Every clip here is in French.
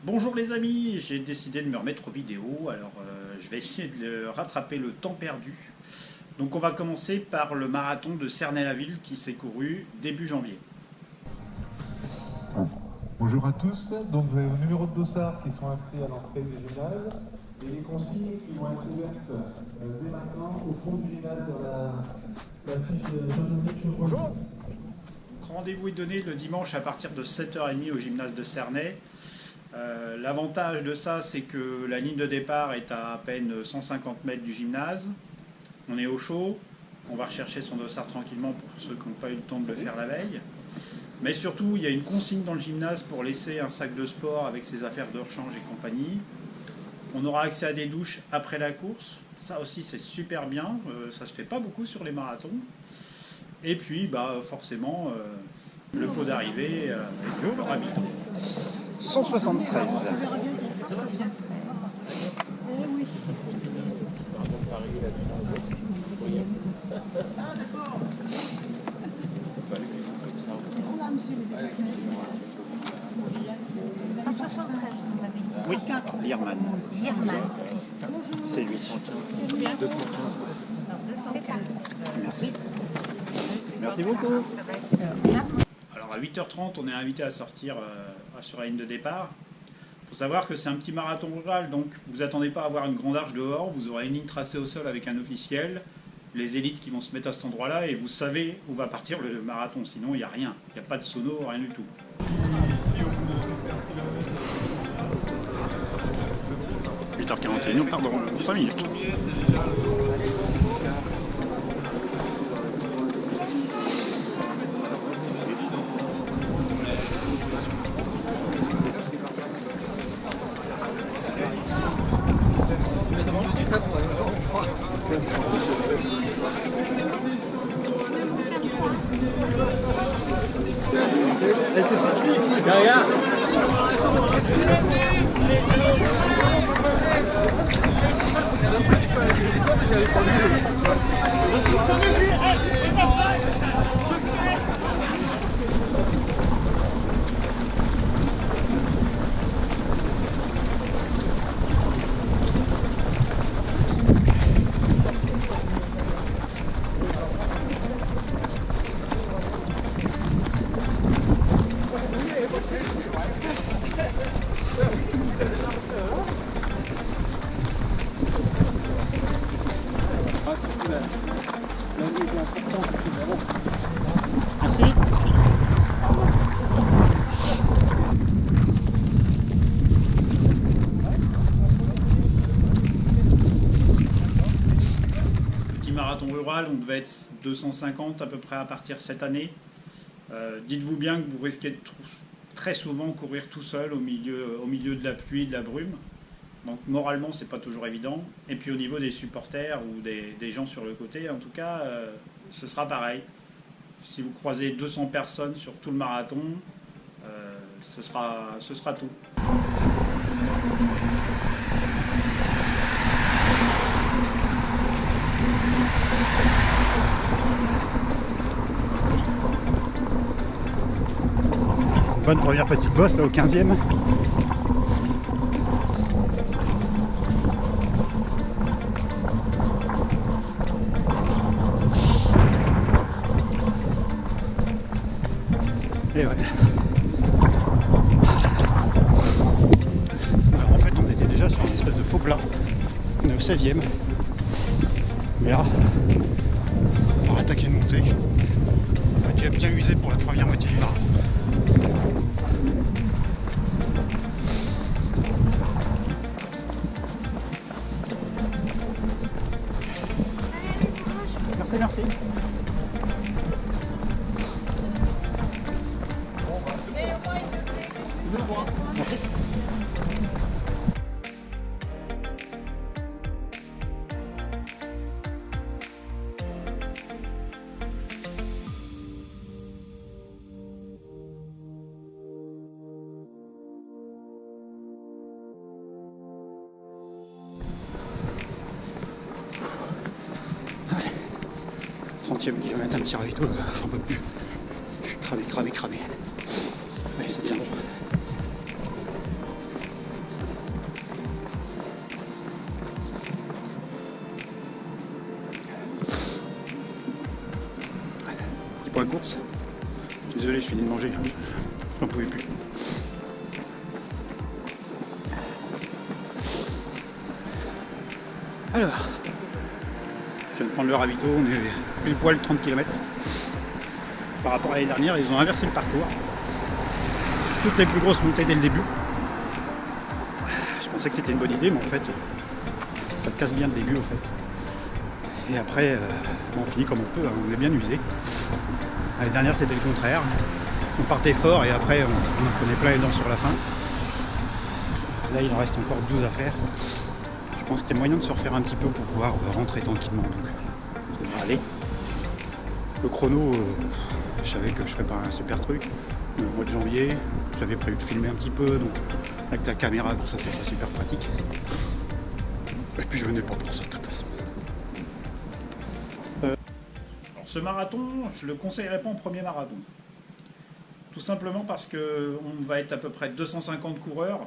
Bonjour les amis, j'ai décidé de me remettre aux vidéos, alors je vais essayer de rattraper le temps perdu. Donc on va commencer par le marathon de Cernay-la-Ville qui s'est couru début janvier. Bonjour à tous, donc vous avez vos numéros de dossard qui sont inscrits à l'entrée du gymnase et les consignes qui vont être ouvertes dès maintenant au fond du gymnase sur la fiche de Jean-Dominique. Bonjour. Rendez-vous est donné le dimanche à partir de 7h30 au gymnase de Cernay. L'avantage de ça, c'est que la ligne de départ est à peine 150 mètres du gymnase. On est au chaud, on va rechercher son dossard tranquillement pour ceux qui n'ont pas eu le temps de le faire la veille. Mais surtout, il y a une consigne dans le gymnase pour laisser un sac de sport avec ses affaires de rechange et compagnie. On aura accès à des douches après la course. Ça aussi, c'est super bien. Ça se fait pas beaucoup sur les marathons. Et puis, forcément, le pot d'arrivée avec Joe, le Rabidon. 173. Oui, Lierman. C'est lui. 215. Merci. Merci beaucoup. Alors à 8h30, on est invité à sortir sur la ligne de départ. Il faut savoir que c'est un petit marathon rural, donc vous attendez pas à avoir une grande arche dehors. Vous aurez une ligne tracée au sol avec un officiel, les élites qui vont se mettre à cet endroit-là, et vous savez où va partir le marathon. Sinon, il n'y a rien. Il n'y a pas de sono, rien du tout. 8h41, pardon, 5 minutes. Merci. Petit marathon rural, on devait être 250 à peu près à partir cette année. Dites-vous bien que vous risquez de très souvent courir tout seul au milieu de la pluie et de la brume. Donc moralement, c'est pas toujours évident. Et puis au niveau des supporters ou des gens sur le côté, en tout cas, ce sera pareil. Si vous croisez 200 personnes sur tout le marathon, ce sera tout. Bonne première petite bosse là au 15e. Et ouais. Alors en fait on était déjà sur une espèce de faux plat. On est au 16e. Mais là, on va attaquer une montée. On va déjà bien usé pour la première moitié du marathon. Merci. Merci. Allez. 30e kilomètre, un petit ravito, j'en peux plus. Je suis cramé. Ouais, c'est bien bon. Désolé, je finis de manger, j'en pouvais plus. Alors, je viens de prendre le ravito, on est pile poil 30 km. Par rapport à l'année dernière, ils ont inversé le parcours. Toutes les plus grosses montées dès le début. Je pensais que c'était une bonne idée, mais en fait, ça casse bien le début, en fait. Et après, on finit comme on peut, hein, on est bien usé. L'année dernière, c'était le contraire. On partait fort et après, on en prenait plein les dents sur la fin. Là, il en reste encore 12 à faire. Je pense qu'il y a moyen de se refaire un petit peu pour pouvoir rentrer tranquillement. Donc, ça devrait aller. Le chrono, je savais que je ferais pas un super truc. Au mois de janvier, j'avais prévu de filmer un petit peu, donc avec la caméra, tout ça, c'est pas super pratique. Et puis je venais pas pour ça de toute façon. Alors ce marathon, je le conseillerais pas en premier marathon. Tout simplement parce qu'on va être à peu près 250 coureurs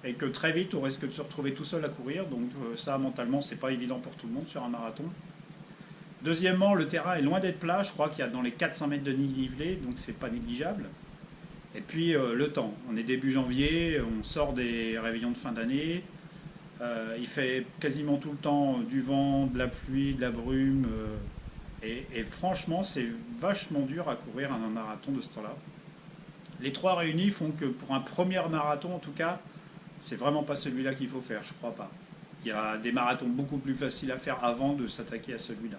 et que très vite on risque de se retrouver tout seul à courir, donc ça mentalement c'est pas évident pour tout le monde sur un marathon. Deuxièmement, le terrain est loin d'être plat, je crois qu'il y a dans les 400 mètres de dénivelé, donc c'est pas négligeable. Et puis le temps, on est début janvier, on sort des réveillons de fin d'année, il fait quasiment tout le temps du vent, de la pluie, de la brume, et franchement c'est vachement dur à courir un marathon de ce temps-là. Les trois réunis font que pour un premier marathon en tout cas, c'est vraiment pas celui-là qu'il faut faire, je crois pas. Il y a des marathons beaucoup plus faciles à faire avant de s'attaquer à celui-là.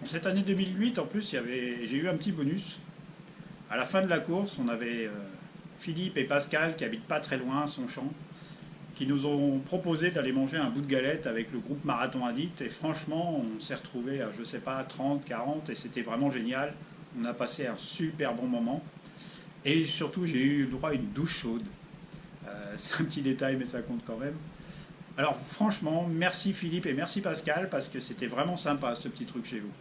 Cette année 2008, en plus, j'ai eu un petit bonus. À la fin de la course, on avait Philippe et Pascal, qui habitent pas très loin à Sonchamp, qui nous ont proposé d'aller manger un bout de galette avec le groupe Marathon Addict. Et franchement, on s'est retrouvés à, je sais pas, 30, 40, et c'était vraiment génial. On a passé un super bon moment. Et surtout, j'ai eu droit à une douche chaude. C'est un petit détail, mais ça compte quand même. Alors franchement, merci Philippe et merci Pascal, parce que c'était vraiment sympa ce petit truc chez vous.